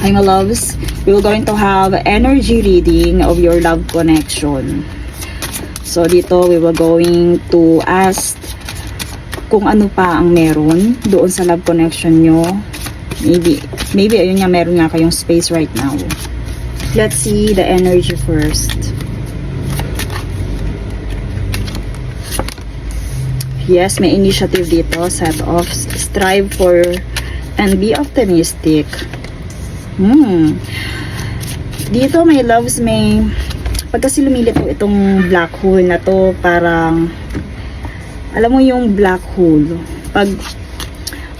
Hi my loves, we will going to have energy reading of your love connection. So dito we will going to ask kung ano pa ang meron doon sa love connection nyo. Maybe ayun nga, meron nga kayong space right now. Let's see the energy first. Yes, may initiative dito. Set off, strive for and be optimistic. Dito may loves, may pag kasi lumilito itong black hole na to, parang alam mo yung black hole, pag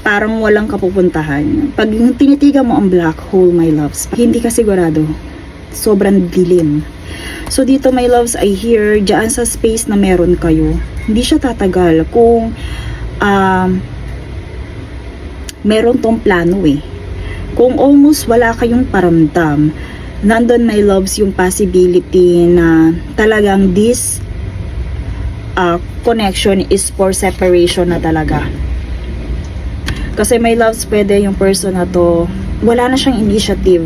parang walang kapupuntahan, pag tinitigan mo ang black hole my loves, hindi ka sigurado, sobrang dilim. So dito my loves, I hear dyan sa space na meron kayo, hindi siya tatagal kung meron tong plano Kung almost wala kayong paramdam, nandun my loves yung possibility na talagang this connection is for separation na talaga. Kasi my loves, pwede yung person na to, wala na siyang initiative.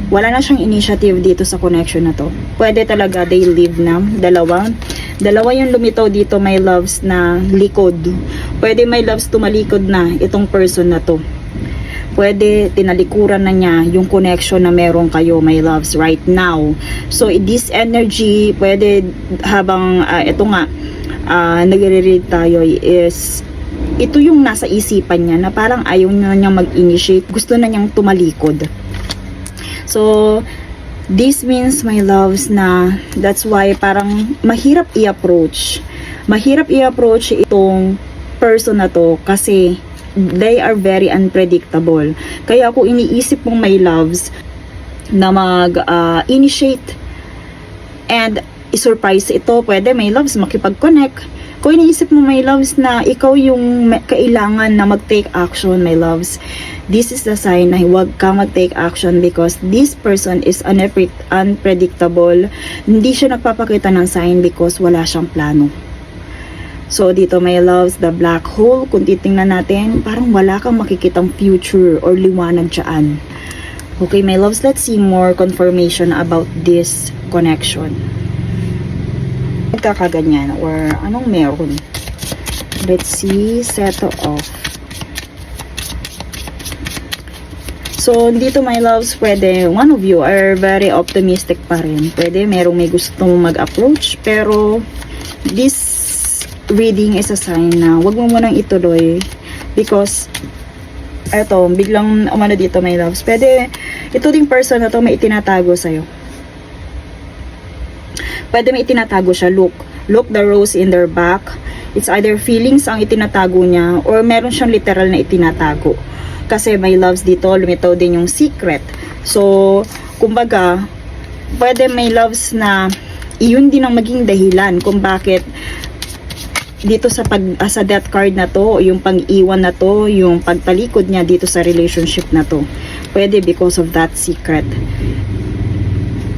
Wala na siyang initiative dito sa connection na to. Pwede talaga they live na. Dalawa yung lumitaw dito my loves na likod. Pwede my loves tumalikod na itong person na to. Pwede tinalikuran na niya yung connection na meron kayo my loves right now. So this energy pwede habang ito nga nagre-read tayo is ito yung nasa isipan niya na parang ayaw na niyang mag-initiate, gusto na niyang tumalikod. So this means my loves na that's why parang mahirap i-approach itong person na to kasi they are very unpredictable. Kaya ako iniisip mong my loves na mag-initiate and i-surprise ito. Pwede my loves makipag-connect. Kung iniisip mo my loves na ikaw yung kailangan na mag-take action my loves, this is the sign na huwag ka mag-take action because this person is unpredictable. Hindi siya nagpapakita ng sign because wala siyang plano. So dito my loves, the black hole, kung titingnan natin, parang wala kang makikitang future or liwanag dyan. Okay my loves, let's see more confirmation about this connection. Nagkakaganyan or anong meron? Let's see, set off. So dito my loves, pwede one of you are very optimistic pa rin. Pwede merong may gustong mag-approach, pero this reading is a sign na wag mo munang ituloy because eto, biglang umano dito my loves. Pwede ito ding person na to may itinatago sa'yo. Pwede may itinatago siya. Look the rose in their back. It's either feelings ang itinatago niya or meron siyang literal na itinatago. Kasi my loves dito, lumitaw din yung secret. So, kumbaga, pwede may loves na iyon din ang maging dahilan kung bakit dito sa sa death card na to, yung pang-iwan na to, yung pagtalikod niya dito sa relationship na to. Pwede because of that secret.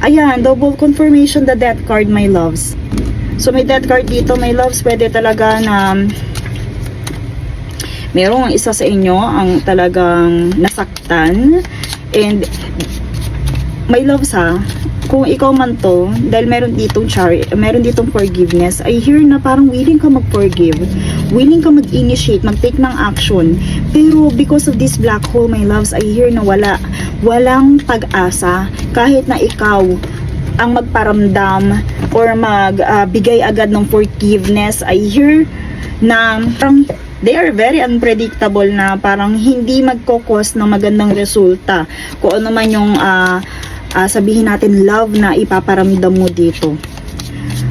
Ayan, double confirmation the death card my loves. So may death card dito my loves, pwede talaga na merong isa sa inyo ang talagang nasaktan and my loves kung ikaw man to, dahil meron ditong forgiveness, I hear na parang willing ka mag-forgive, willing ka mag-initiate, mag-take ng action, pero because of this black hole my loves, I hear na walang pag-asa kahit na ikaw ang magparamdam or magbigay agad ng forgiveness. I hear na parang they are very unpredictable na parang hindi magkokos ng magandang resulta kung ano man yung sabihin natin love na ipaparamdam mo dito.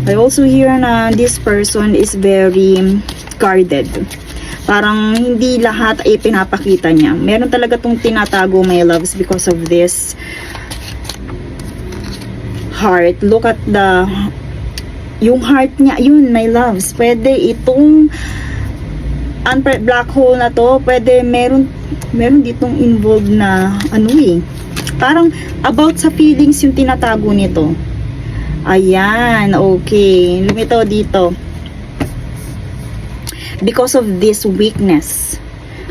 I also hear na this person is very guarded. Parang hindi lahat ay pinapakita niya. Meron talaga tong tinatago my loves because of this heart. Look at yung heart niya, yun my loves. Pwede itong black hole na to, pwede meron ditong involved na parang about sa feelings yung tinatago nito. Ayan, okay. Lumitaw dito. Because of this weakness,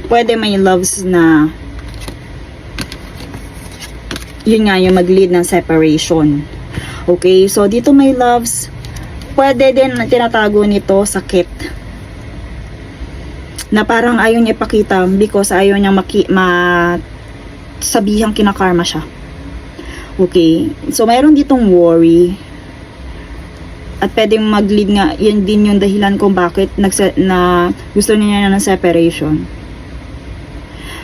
pwede may loves na yun nga yung mag-lead ng separation. Okay, so dito my loves, pwede din na tinatago nito sakit. Na parang ayaw niya ipakita because ayaw niya sabihang kinakarma siya. Okay, so mayroon ditong worry. At pwedeng mag-lead nga, yun din yung dahilan kung bakit gusto niya ng separation.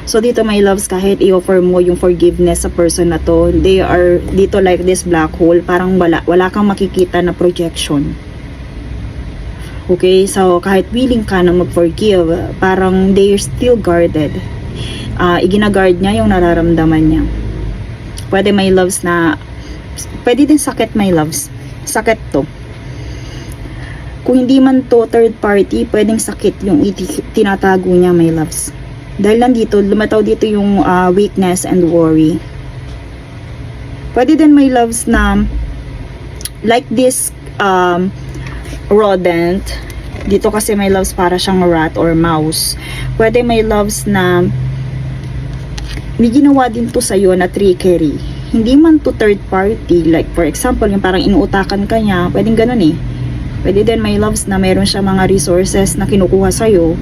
So dito my loves, kahit i-offer mo yung forgiveness sa person na to, they are dito like this black hole, parang wala kang makikita na projection. Okay, so kahit willing ka na mag-forgive, parang they are still guarded. Igina-guard niya yung nararamdaman niya. Pwede my loves na, pwede din sakit my loves. Sakit to. Kung hindi man to third party, pwedeng sakit yung tinatago niya my loves. Dahil nandito, lumataw dito yung weakness and worry. Pwede din may loves na like this rodent. Dito kasi may loves para siyang rat or mouse. Pwede may loves na may ginawa din to sa'yo na trickery. Hindi man to third party. Like for example, yung parang inuutakan ka niya. Pwedeng ganun eh. Pwede din may loves na mayroon siya mga resources na kinukuha sa'yo.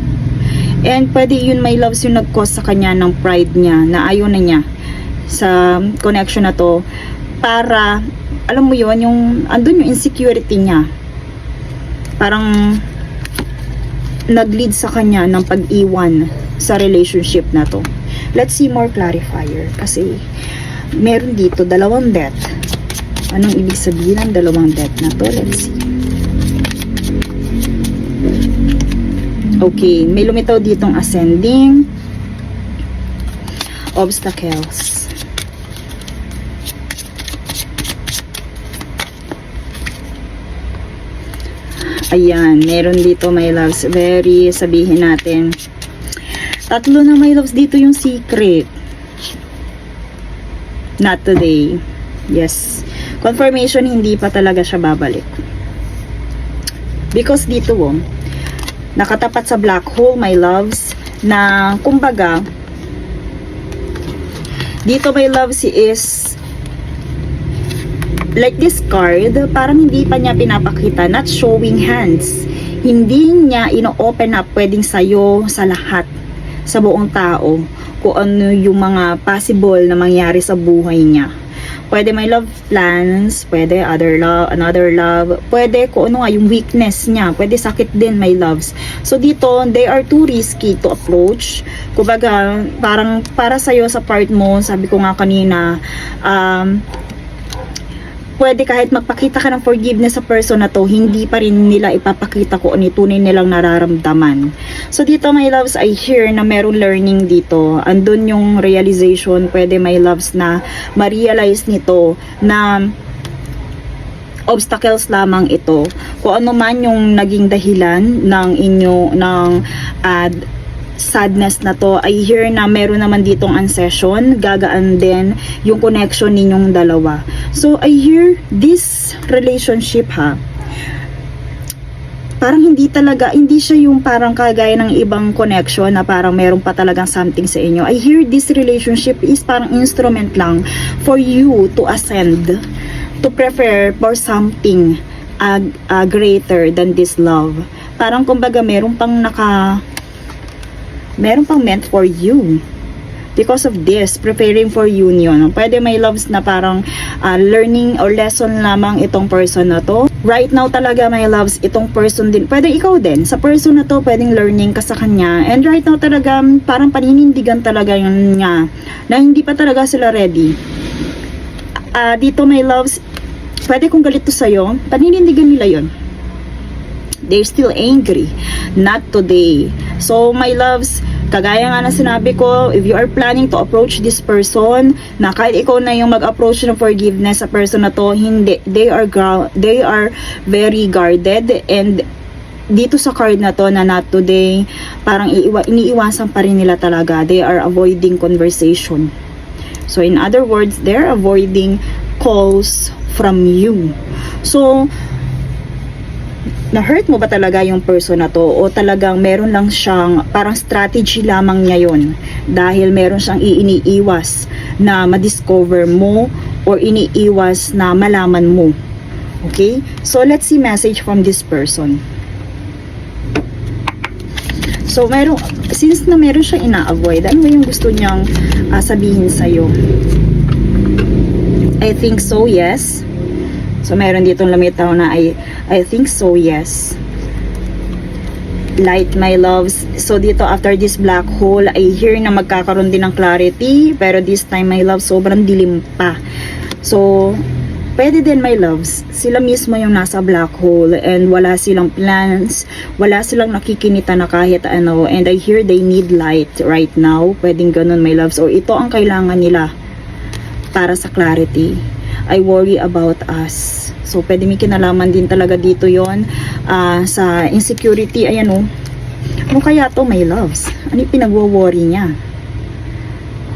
And pwede yun may loves yung nag-cause sa kanya ng pride niya na ayaw na niya sa connection na to para, alam mo yun, yung andun yung insecurity niya. Parang nag-lead sa kanya ng pag-iwan sa relationship na to. Let's see more clarifier kasi meron dito dalawang death. Anong ibig sabihin ng dalawang death na to? Let's see. Okay, may lumitaw ditong ascending, obstacles. Ayan, meron dito my loves, very sabihin natin. Tatlo na my loves dito yung secret. Not today. Yes. Confirmation, hindi pa talaga siya babalik. Because dito nakatapat sa black hole my loves na kumbaga dito my loves is like this card, parang hindi pa niya pinapakita, not showing hands, hindi niya ino-open up pwedeng sayo sa lahat, sa buong tao, kung ano yung mga possible na mangyari sa buhay niya. Pwede may love plans, pwede another love, pwede kung ano nga yung weakness niya, pwede sakit din my loves. So dito, they are too risky to approach. Kumbaga, parang para sa'yo sa part mo, sabi ko nga kanina, pwede kahit magpakita ka ng forgiveness sa person na to, hindi pa rin nila ipapakita kung ano tunay nilang nararamdaman. So dito my loves, I hear na meron learning dito. Andun yung realization, pwede my loves na ma-realize nito na obstacles lamang ito. Kung ano man yung naging dahilan ng sadness na to, I hear na meron naman ditong ancession, gagaan din yung connection ninyong dalawa. So I hear this relationship parang hindi siya yung parang kagaya ng ibang connection na parang meron pa talagang something sa inyo. I hear this relationship is parang instrument lang for you to ascend, to prepare for something greater than this love. Parang kumbaga meron pang meant for you because of this, preparing for union. Pwede may loves na parang learning or lesson lamang itong person na to. Right now talaga may loves, itong person din, pwede ikaw din, sa person na to, pwedeng learning ka sa kanya. And right now talaga, parang paninindigan talaga yun niya, na hindi pa talaga sila ready. Dito may loves, pwede kung galit to sa'yo, paninindigan nila yun. They're still angry. Not today. So, my loves, kagaya nga na sinabi ko, if you are planning to approach this person, na kahit ikaw na yung mag-approach ng forgiveness sa person na to, hindi. They are very guarded. And dito sa card na to, na not today, parang iniiwasan pa rin nila talaga. They are avoiding conversation. So, in other words, they're avoiding calls from you. So, na-hurt mo ba talaga yung person na to, o talagang meron lang siyang parang strategy lamang niya yun dahil meron siyang iniiwas na ma-discover mo or iniiwas na malaman mo. Okay? So, let's see message from this person. So, since na meron siyang ina-avoid, ano yung gusto niyang sabihin sa'yo? I think so, yes. So, meron ditong lumitaw na I think so, yes. Light, my loves. So, dito, after this black hole, I hear na magkakaroon din ng clarity. Pero this time, my love, sobrang dilim pa. So, pwede din, my loves. Sila mismo yung nasa black hole and wala silang plans. Wala silang nakikinita na kahit ano. And I hear they need light right now. Pwedeng ganun, my loves. O, ito ang kailangan nila para sa clarity. I worry about us. So, pwede may kinalaman din talaga dito yon sa insecurity. Ayan o. Ano kaya to, my loves? Ano yung pinagwo-worry niya?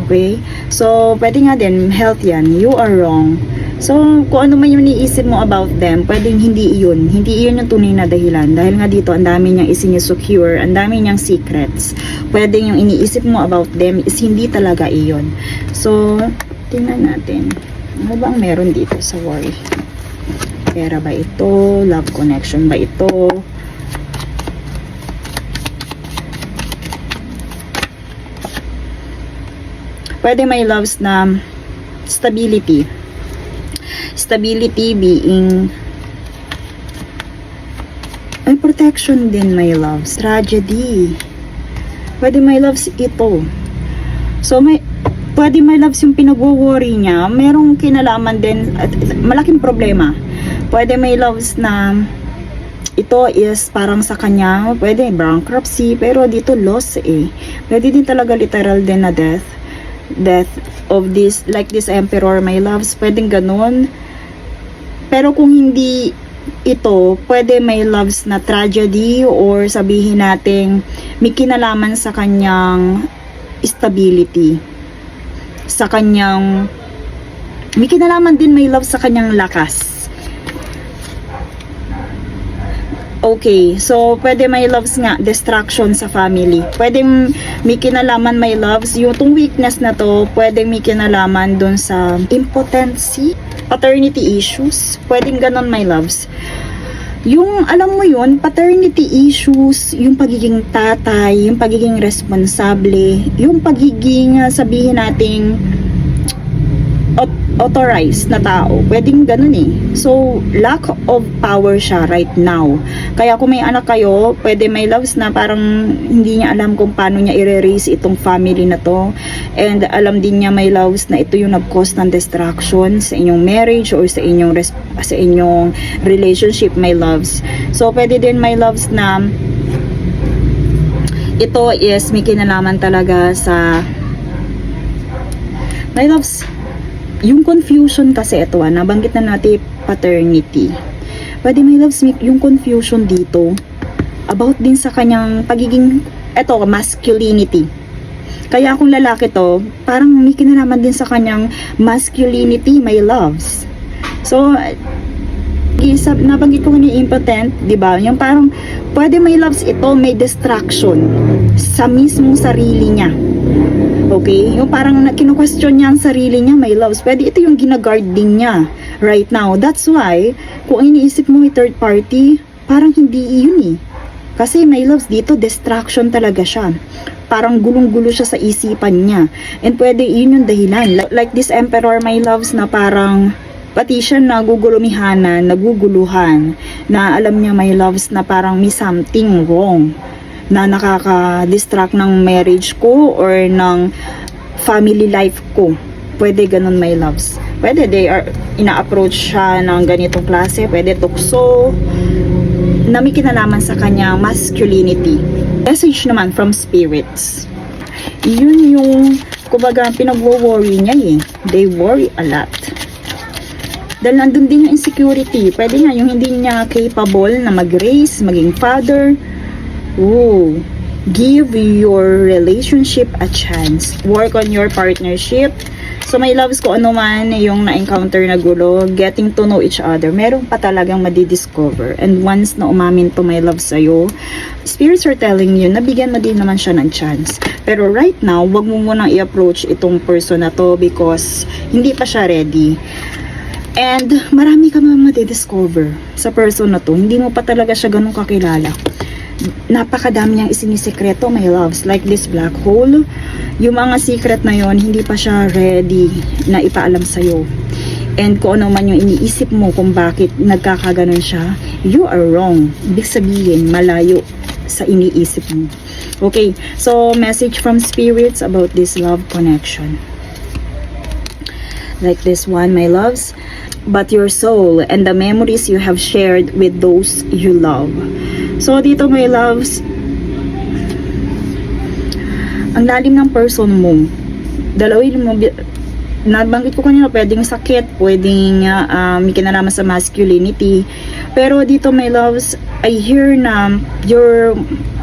Okay? So, pwede nga din, health yan. You are wrong. So, kung ano man yung iniisip mo about them, pwedeng hindi iyon. Hindi iyon yung tunay na dahilan. Dahil nga dito, ang dami niyang isinisecure, ang dami niyang secrets. Pwedeng yung iniisip mo about them is hindi talaga iyon. So, tingnan natin. Ano ba ang meron dito sa worry? Pera ba ito? Love connection ba ito? Pwede may loves na stability. Stability being ay protection din, my loves. Tragedy. Pwede may loves ito. So, pwede my loves yung pinag-worry niya, merong kinalaman din at malaking problema. Pwede may loves na ito is parang sa kanya, pwede bankruptcy, pero dito loss eh. Pwede din talaga literal din na death of this, like this emperor, my loves. Pwedeng ganun. Pero kung hindi ito, pwede may loves na tragedy or sabihin nating may kinalaman sa kanyang stability. Sa kanyang may kinalaman din, may love, sa kanyang lakas. Okay, so pwede may loves nga, distraction sa family. Pwede may kinalaman, may loves, yung tong weakness na to, pwede may kinalaman dun sa impotency, paternity issues. Pwedeng ganon, my loves. Yung, alam mo yun, paternity issues, yung pagiging tatay, yung pagiging responsable, yung pagiging, sabihin nating, authorized na tao. Pwedeng ganun eh. So, lack of power siya right now. Kaya kung may anak kayo, pwede may loves na parang hindi niya alam kung paano niya i-raise itong family na to. And alam din niya, may loves, na ito yung nag-cause ng distraction sa inyong marriage or sa inyong relationship, my loves. So, pwede din may loves na ito is may kinalaman talaga sa my loves. Yung confusion kasi ito, nabanggit na natin paternity. Pwede may loves, yung confusion dito about din sa kanyang pagiging, masculinity. Kaya kung lalaki to, parang may kinalaman din sa kanyang masculinity, my loves. So, nabanggit ko kanina impotent, di ba? Yung parang, pwede may loves ito, may distraction sa mismong sarili niya. Okay? Yung parang kinu-question niya ang sarili niya, my loves. Pwede ito yung ginaguard din niya right now. That's why, kung iniisip mo may third party, parang hindi iyon eh. Kasi my loves, dito distraction talaga siya. Parang gulong-gulo siya sa isipan niya. And pwede yun yung dahilan. Like this emperor, my loves, na parang pati siya nagugulumihanan, naguguluhan, na alam niya, my loves, na parang may something wrong na nakaka-distract ng marriage ko or ng family life ko. Pwede ganun, my loves. Pwede ina-approach siya ng ganitong klase. Pwede tukso na may kinalaman sa kanya masculinity. Message naman from spirits. Yun yung kumbaga pinag-worry niya eh. They worry a lot. Dahil nandun din yung insecurity. Pwede nga yung hindi niya capable na mag-raise, maging father. Ooh, Give your relationship a chance. Work on your partnership. So my loves, ko ano man yung na-encounter na gulo, getting to know each other, meron pa talagang madidiscover. And once na umamin to my love sa'yo, spirits are telling you, nabigyan mo din naman siya ng chance. Pero right now, wag mo munang i-approach itong person na to because hindi pa siya ready. And marami ka madidiscover sa person na to. Hindi mo pa talaga siya ganun kakilala. Napakadami niyang isinisekreto, my loves, like this black hole. Yung mga secret na yon, hindi pa siya ready na ipaalam sa'yo. And kung ano man yung iniisip mo kung bakit nagkakaganon siya, you are wrong. Ibig sabihin, malayo sa iniisip mo. Okay, so message from spirits about this love connection. Like this one, my loves, but your soul and the memories you have shared with those you love. So dito, my loves, ang lalim ng person mo, dalawin mo, nabanggit ko kanina, pwedeng sakit, pwedeng may kinalaman sa masculinity, pero dito, my loves, I hear na your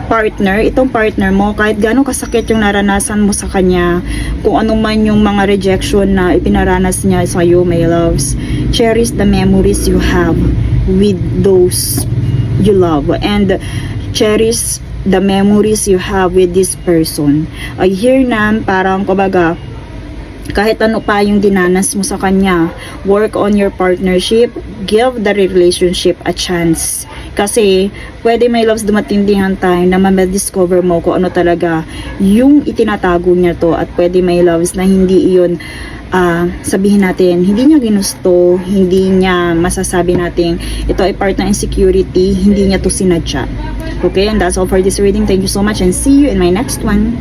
partner, itong partner mo, kahit gano'ng kasakit yung naranasan mo sa kanya, kung ano man yung mga rejection na ipinaranas niya sa'yo, my loves, cherish the memories you have with those you love, and cherish the memories you have with this person. I hear na parang kumbaga, kahit ano pa yung dinanas mo sa kanya, work on your partnership, give the relationship a chance. Kasi, pwede, my loves, dumating din ang time na ma-discover mo kung ano talaga yung itinatago niya to, at pwede, my loves, na hindi iyon sabihin natin, hindi niya ginusto, hindi niya masasabi natin, ito ay part ng insecurity, hindi niya to sinadya. Okay, and that's all for this reading. Thank you so much and see you in my next one.